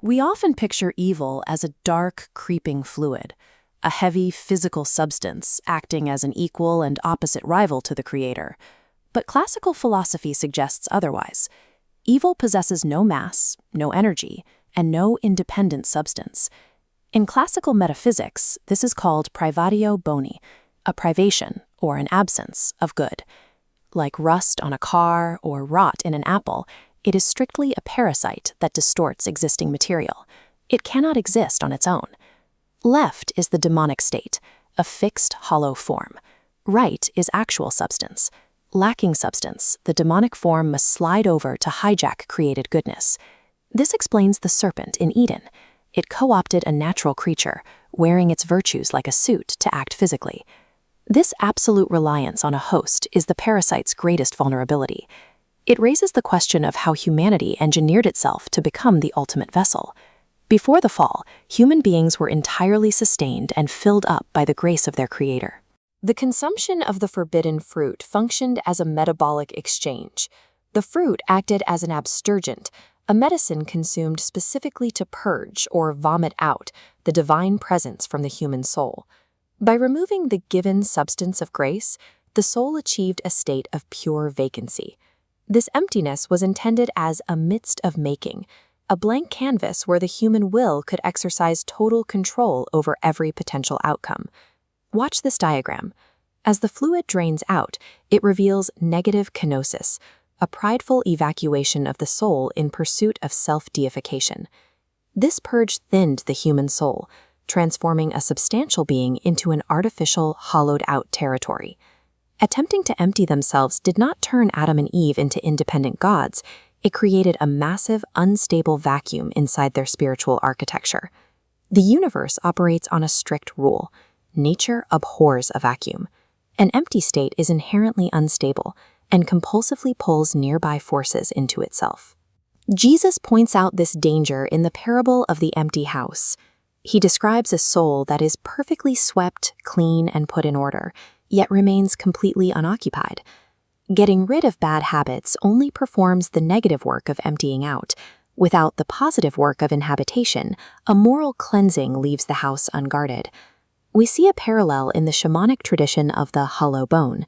We often picture evil as a dark, creeping fluid, a heavy physical substance acting as an equal and opposite rival to the creator. But classical philosophy suggests otherwise. Evil possesses no mass, no energy, and no independent substance. In classical metaphysics, this is called privatio boni, a privation, or an absence, of good. Like rust on a car or rot in an apple, it is strictly a parasite that distorts existing material. It cannot exist on its own. Left is the demonic state, a fixed, hollow form. Right is actual substance. Lacking substance, the demonic form must slide over to hijack created goodness. This explains the serpent in Eden. It co-opted a natural creature, wearing its virtues like a suit to act physically. This absolute reliance on a host is the parasite's greatest vulnerability. It raises the question of how humanity engineered itself to become the ultimate vessel. Before the fall, human beings were entirely sustained and filled up by the grace of their creator. The consumption of the forbidden fruit functioned as a metabolic exchange. The fruit acted as an abstergent, a medicine consumed specifically to purge or vomit out the divine presence from the human soul. By removing the given substance of grace, the soul achieved a state of pure vacancy. This emptiness was intended as a midst of making, a blank canvas where the human will could exercise total control over every potential outcome. Watch this diagram. As the fluid drains out, it reveals negative kenosis, a prideful evacuation of the soul in pursuit of self-deification. This purge thinned the human soul, transforming a substantial being into an artificial, hollowed-out territory. Attempting to empty themselves did not turn Adam and Eve into independent gods. It created a massive, unstable vacuum inside their spiritual architecture. The universe operates on a strict rule. Nature abhors a vacuum. An empty state is inherently unstable and compulsively pulls nearby forces into itself. Jesus points out this danger in the parable of the empty house. He describes a soul that is perfectly swept, clean, and put in order, yet remains completely unoccupied. Getting rid of bad habits only performs the negative work of emptying out. Without the positive work of inhabitation, a moral cleansing leaves the house unguarded. We see a parallel in the shamanic tradition of the hollow bone.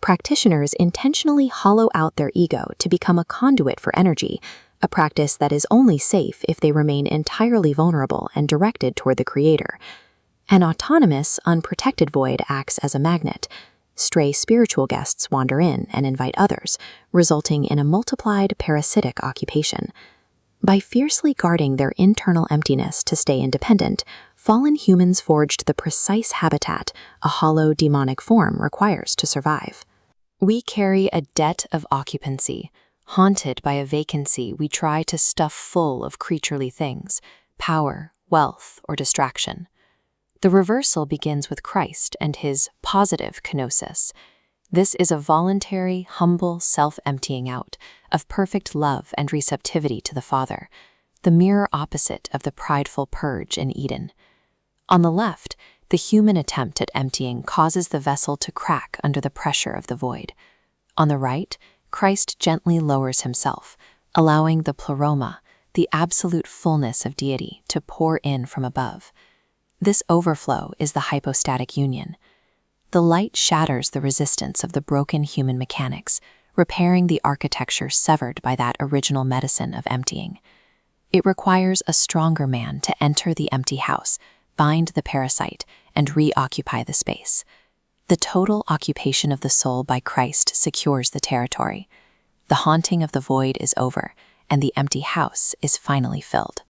Practitioners intentionally hollow out their ego to become a conduit for energy, a practice that is only safe if they remain entirely vulnerable and directed toward the creator. An autonomous, unprotected void acts as a magnet. Stray spiritual guests wander in and invite others, resulting in a multiplied parasitic occupation. By fiercely guarding their internal emptiness to stay independent, fallen humans forged the precise habitat a hollow demonic form requires to survive. We carry a debt of occupancy, haunted by a vacancy we try to stuff full of creaturely things, power, wealth, or distraction. The reversal begins with Christ and his positive kenosis. This is a voluntary, humble self-emptying out of perfect love and receptivity to the Father, the mirror opposite of the prideful purge in Eden. On the left, the human attempt at emptying causes the vessel to crack under the pressure of the void. On the right, Christ gently lowers himself, allowing the pleroma, the absolute fullness of deity, to pour in from above. This overflow is the hypostatic union. The light shatters the resistance of the broken human mechanics, repairing the architecture severed by that original medicine of emptying. It requires a stronger man to enter the empty house, bind the parasite, and reoccupy the space. The total occupation of the soul by Christ secures the territory. The haunting of the void is over, and the empty house is finally filled.